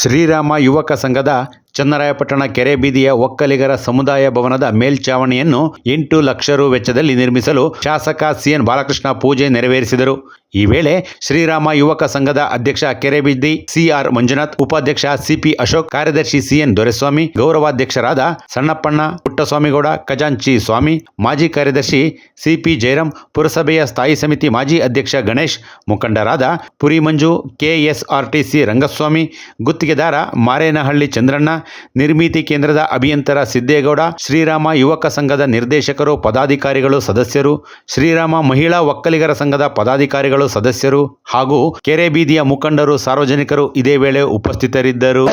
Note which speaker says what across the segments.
Speaker 1: ಶ್ರೀರಾಮ ಯುವಕ ಸಂಘದ ಚನ್ನರಾಯಪಟ್ಟಣ ಕೆರೆ ಬೀದಿಯ ಒಕ್ಕಲಿಗರ ಸಮುದಾಯ ಭವನದ ಮೇಲ್ಛಾವಣಿಯನ್ನು 8 ಲಕ್ಷ ರು ವೆಚ್ಚದಲ್ಲಿ ನಿರ್ಮಿಸಲು ಶಾಸಕ ಸಿಎನ್ ಬಾಲಕೃಷ್ಣ ಪೂಜೆ ನೆರವೇರಿಸಿದರು. ಈ ವೇಳೆ ಶ್ರೀರಾಮ ಯುವಕ ಸಂಘದ ಅಧ್ಯಕ್ಷ ಕೆರೆಬೀದಿ ಸಿಆರ್ ಮಂಜುನಾಥ್, ಉಪಾಧ್ಯಕ್ಷ ಸಿಪಿ ಅಶೋಕ್, ಕಾರ್ಯದರ್ಶಿ ಸಿಎನ್ ದೊರೆಸ್ವಾಮಿ, ಗೌರವಾಧ್ಯಕ್ಷರಾದ ಸಣ್ಣಪ್ಪಣ್ಣ, ಪುಟ್ಟಸ್ವಾಮಿಗೌಡ, ಖಜಾಂಚಿ ಸ್ವಾಮಿ, ಮಾಜಿ ಕಾರ್ಯದರ್ಶಿ ಸಿಪಿ ಜಯರಾಮ್, ಪುರಸಭೆಯ ಸ್ಥಾಯಿ ಸಮಿತಿ ಮಾಜಿ ಅಧ್ಯಕ್ಷ ಗಣೇಶ್, ಮುಖಂಡರಾದ ಪುರಿ ಮಂಜು, ಕೆಎಸ್ಆರ್ಟಿಸಿ ರಂಗಸ್ವಾಮಿ, ಗುತ್ತಿಗೆದಾರ ಮಾರೇನಹಳ್ಳಿ ಚಂದ್ರಣ್ಣ, ನಿರ್ಮಿತಿ ಕೇಂದ್ರದ ಅಭಿಯಂತರ ಸಿದ್ದೇಗೌಡ, ಶ್ರೀರಾಮ ಯುವಕ ಸಂಘದ ನಿರ್ದೇಶಕರು, ಪದಾಧಿಕಾರಿಗಳು, ಸದಸ್ಯರು, ಶ್ರೀರಾಮ ಮಹಿಳಾ ಒಕ್ಕಲಿಗರ ಸಂಘದ ಪದಾಧಿಕಾರಿಗಳು, ಸದಸ್ಯರು ಹಾಗೂ ಕೆರೆ ಬೀದಿಯ ಮುಖಂಡರು, ಸಾರ್ವಜನಿಕರು ಇದೇ ವೇಳೆ ಉಪಸ್ಥಿತರಿದ್ದರು.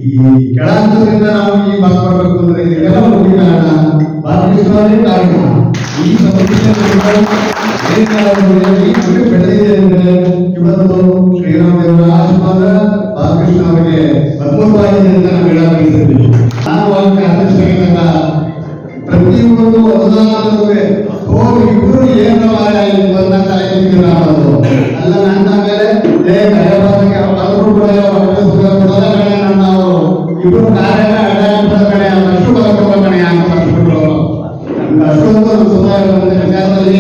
Speaker 2: ಈ ಕೆಳಹಂತದಿಂದ ನಾವು ಈ ಭಾಗ ಬರಬೇಕು ಅಂದ್ರೆ ಇದೆಲ್ಲ ಮುಖ್ಯ ಕಾರಣ ಬಾಲಕೃಷ್ಣವರೇ ಕಾರಣ. ಈ ಬೆಳೆದಿದೆ ಅಂದ್ರೆ ಇವತ್ತು ಶ್ರೀರಾಮದೇವರ ಆಶೀರ್ವಾದ ಬಾಲಕೃಷ್ಣ ಅವರಿಗೆ ಅದ್ಭುತವಾಗಿದೆ ಅಂತ ನಾವು ಹೇಳಬಯಸಿದ್ದೀವಿ. ನಾನು ಅಧ್ಯಕ್ಷರಾಗಿದ್ದಾಗ ಪ್ರತಿಯೊಂದು ಅನುದಾನದಲ್ಲೂ ಇಬ್ಬರು ಏನು ಬಂದಂತ ಅಲ್ಲ ನಂದಾದ್ಮೇಲೆ ಅವರು ಕೂಡ ಇಬ್ಬರು ಕಾರ್ಯ ಕಡೆ ಅಷ್ಟು ಬರಕಣೆ ಅಂತ ಅಷ್ಟೊಂದು ಸಮುದಾಯದಲ್ಲಿ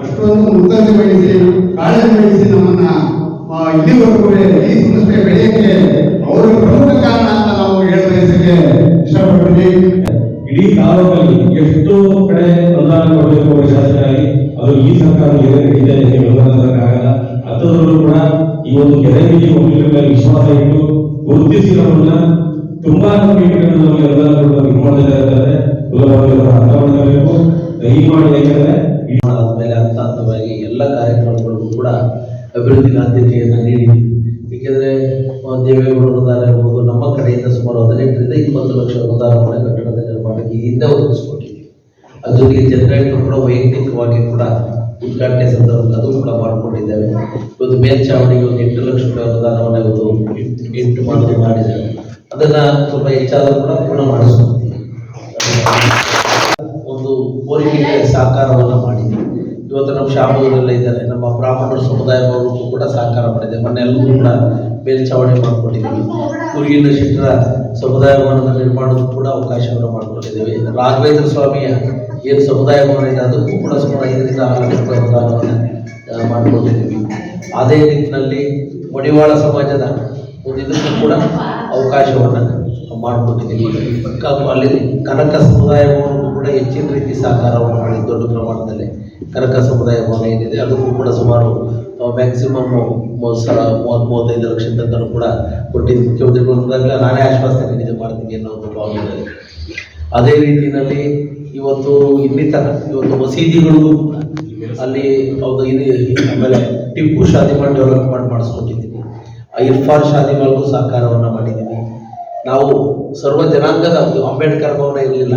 Speaker 2: ಅಷ್ಟೊಂದು ಮುಗ್ಧತೆ ವಹಿಸಿ ಕಾಳಜಿ ವಹಿಸಿ ನಮ್ಮನ್ನ ಇಲ್ಲಿವರೆಗೂ ಈ ಸಂಸ್ಥೆ ಬೆಳೆಯಕ್ಕೆ ಅವರು ಪ್ರಮುಖ ಕಾರಣ ಅಂತ ನಾವು ಹೇಳಬಯಸಕ್ಕೆ ಇಷ್ಟಪಡ್ತೀವಿ.
Speaker 3: ಇಡೀ ತಾಲೂಕಲ್ಲಿ ಎಷ್ಟು ಕಡೆ ಅನುದಾನ ಕೊಡಬೇಕು ಶಾಸಕರಾಗಿ ಅದು ಈ ಸರ್ಕಾರ ಆಗಲ್ಲ. ಅಂಥದ್ರಲ್ಲೂ ಕೂಡ ಈ ಒಂದು ಕೆರೆ ಬೀದಿ ಒಕ್ಕಲಿಗರ ಮೇಲೆ ವಿಶ್ವಾಸ ಇಟ್ಟು ಗುರುತಿಸಿ ನಮ್ಮನ್ನ ತುಂಬಾ ಅನುದಾನ ಕೊಡಬೇಕು. ದಯಮಾಡಿ
Speaker 4: ಆದ್ಮೇಲೆ ಹಂತವಾಗಿ ಎಲ್ಲ ಕಾರ್ಯಕ್ರಮಗಳಿಗೂ ಕೂಡ ಅಭಿವೃದ್ಧಿಗೆ ಆದ್ಯತೆಯನ್ನು ನೀಡಿದ್ದೀವಿ. ಏಕೆಂದರೆ ದೇವೇಗೌಡ ಅನುದಾನ ಇರ್ಬೋದು, ನಮ್ಮ ಕಡೆಯಿಂದ ಸುಮಾರು 18 ರಿಂದ 20 ಲಕ್ಷ ಅನುದಾನವನ್ನು ಕಟ್ಟಡದ ನಿರ್ಮಾಣಕ್ಕೆ ಈ ಹಿಂದೆ ಒದಗಿಸ್ಕೊಟ್ಟಿದ್ದೀವಿ. ಅದ್ರ ಜೊತೆಗೆ ಜನರೇಟರ್ ಕೂಡ ವೈಯಕ್ತಿಕವಾಗಿ ಕೂಡ ಉದ್ಘಾಟನೆ ಸಂದರ್ಭದಲ್ಲಿ ಅದು ಕೂಡ ಮಾಡಿಕೊಂಡಿದ್ದೇವೆ. ಇವತ್ತು ಮೇಲ್ಛಾವಣಿಗೆ ಒಂದು 8 ಲಕ್ಷ ರೂಪಾಯಿ ಅನುದಾನವನ್ನು ಇವತ್ತು ಮಾಡಿದ್ದೇವೆ. ಅದನ್ನ ಸ್ವಲ್ಪ ಹೆಚ್ಚಾದರೂ ಕೂಡ ಪೂರ್ಣ ಮಾಡಿಸ್ಕೊಡ್ತೀವಿ. ಒಂದು ಕೋರಿಕೆಗೆ ಸಹಕಾರವನ್ನು ಮಾಡಿದ್ದೀವಿ. ಇವತ್ತು ನಮ್ಮ ಶಾಮೂರೆಲ್ಲ ಇದ್ದಾರೆ, ನಮ್ಮ ಬ್ರಾಹ್ಮಣರ ಸಮುದಾಯದವರು ಕೂಡ ಸಹಕಾರ ಮಾಡಿದೆ. ಮೊನ್ನೆ ಎಲ್ಲರೂ ಕೂಡ ಮೇಲ್ಛಾವಣಿ ಮಾಡಿಕೊಂಡಿದ್ದೀವಿ. ಕುರುಗಿನ ಶೆಟ್ಟರ ಸಮುದಾಯ ಭವನದ ನಿರ್ಮಾಣಕ್ಕೂ ಕೂಡ ಅವಕಾಶವನ್ನು ಮಾಡಿಕೊಂಡಿದ್ದೇವೆ. ರಾಘವೇಂದ್ರ ಸ್ವಾಮಿಯ ಏನು ಸಮುದಾಯ ಭವನ ಇದೆ ಅದಕ್ಕೂ ಕೂಡ ಸುಮಾರು 5 ರಿಂದ 6 ಲಕ್ಷ ರೂಪಾಯಿ ಅನುದಾನವನ್ನು ಮಾಡಿಕೊಂಡಿದ್ದೀವಿ. ಅದೇ ನಿಟ್ಟಿನಲ್ಲಿ ಮಡಿವಾಳ ಸಮಾಜದ ಒಂದು ಇದಕ್ಕೂ ಕೂಡ ಅವಕಾಶವನ್ನು ಮಾಡಿಕೊಟ್ಟಿದ್ದೀವಿ. ಅಲ್ಲಿ ಕನಕ ಸಮುದಾಯ ಭವನಕ್ಕೂ ಕೂಡ ಹೆಚ್ಚಿನ ರೀತಿ ಸಹಕಾರವನ್ನು ಮಾಡಿ ದೊಡ್ಡ ಪ್ರಮಾಣದಲ್ಲಿ ಕನಕ ಸಮುದಾಯ ಭವನ ಏನಿದೆ ಅದಕ್ಕೂ ಕೂಡ ಸುಮಾರು ಮ್ಯಾಕ್ಸಿಮಮ್ 30-35 ಲಕ್ಷ ತನಕ ಕೂಡ ಕೊಟ್ಟಿದ್ದು. ಮುಖ್ಯಮಂತ್ರಿಗಳು ನಾನೇ ಆಶ್ವಾಸನೆ ನೀಡಿದೆ ಮಾಡ್ತೀನಿ ಅನ್ನೋ ಒಂದು ಭಾವನೆ. ಅದೇ ರೀತಿಯಲ್ಲಿ ಇವತ್ತು ಇನ್ನಿತರ ಇವತ್ತು ಮಸೀದಿಗಳು ಅಲ್ಲಿ ಹೌದು ಆಮೇಲೆ ಟಿಪ್ಪು ಶಾದಿಮಾಲ್ ಡೆವಲಪ್ಮೆಂಟ್ ಮಾಡಿಸ್ಕೊಟ್ಟಿದ್ದೀವಿ. ಇರ್ಫಾನ್ ಶಾದಿಮಾಲ್ಗೂ ಸಹಕಾರವನ್ನು ಮಾಡಿದ್ದೀವಿ. ನಾವು ಸರ್ವ ಜನಾಂಗದ ಅಂಬೇಡ್ಕರ್ ಭವನ ಇರಲಿಲ್ಲ,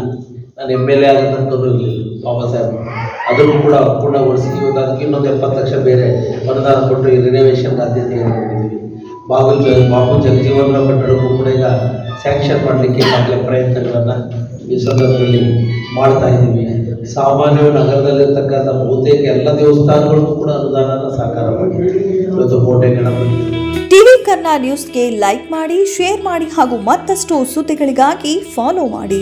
Speaker 4: ನಾನು MLA ಆದ ತನಕನೂ ಇರಲಿಲ್ಲ ಬಾಬಾ ಸಾಹೇಬ್, ಅದನ್ನು ಕೂಡ ಪೂರ್ಣಗೊಳಿಸಿ ಇವತ್ತು ಅದಕ್ಕೆ ಇನ್ನೊಂದು 70 ಲಕ್ಷ ಬೇರೆ ಅನುದಾನ ಕೊಟ್ಟು ಈ ರಿನೋವೇಷನ್ ಆದ್ಯತೆಯನ್ನು ನೀಡಿದ್ದೀವಿ. ಬಾಬು ಜಗಜೀವನ ಕಟ್ಟಡಕ್ಕೂ ಕೂಡ ಈಗ ಸ್ಯಾಂಕ್ಷನ್ ಮಾಡಲಿಕ್ಕೆ ಆಗಲೇ ಪ್ರಯತ್ನಗಳನ್ನು ಈ ಸಂದರ್ಭದಲ್ಲಿ ಮಾಡ್ತಾ ಇದ್ದೀವಿ. ಸಾಮಾನ್ಯ ನಗರದಲ್ಲಿರ್ತಕ್ಕಂಥ ಬಹುತೇಕ ಎಲ್ಲ ದೇವಸ್ಥಾನಗಳಿಗೂ ಕೂಡ ಅನುದಾನ ಸಹಕಾರ ಮಾಡಿದ್ದೀವಿ. ಇವತ್ತು ಕೋಟೆ ಗಣಪತಿ
Speaker 5: ಟಿವಿ ಕನ್ನಡ ನ್ಯೂಸ್ಗೆ ಲೈಕ್ ಮಾಡಿ, ಶೇರ್ ಮಾಡಿ ಹಾಗೂ ಮತ್ತಷ್ಟು ಸುದ್ದಿಗಳಿಗಾಗಿ ಫಾಲೋ ಮಾಡಿ.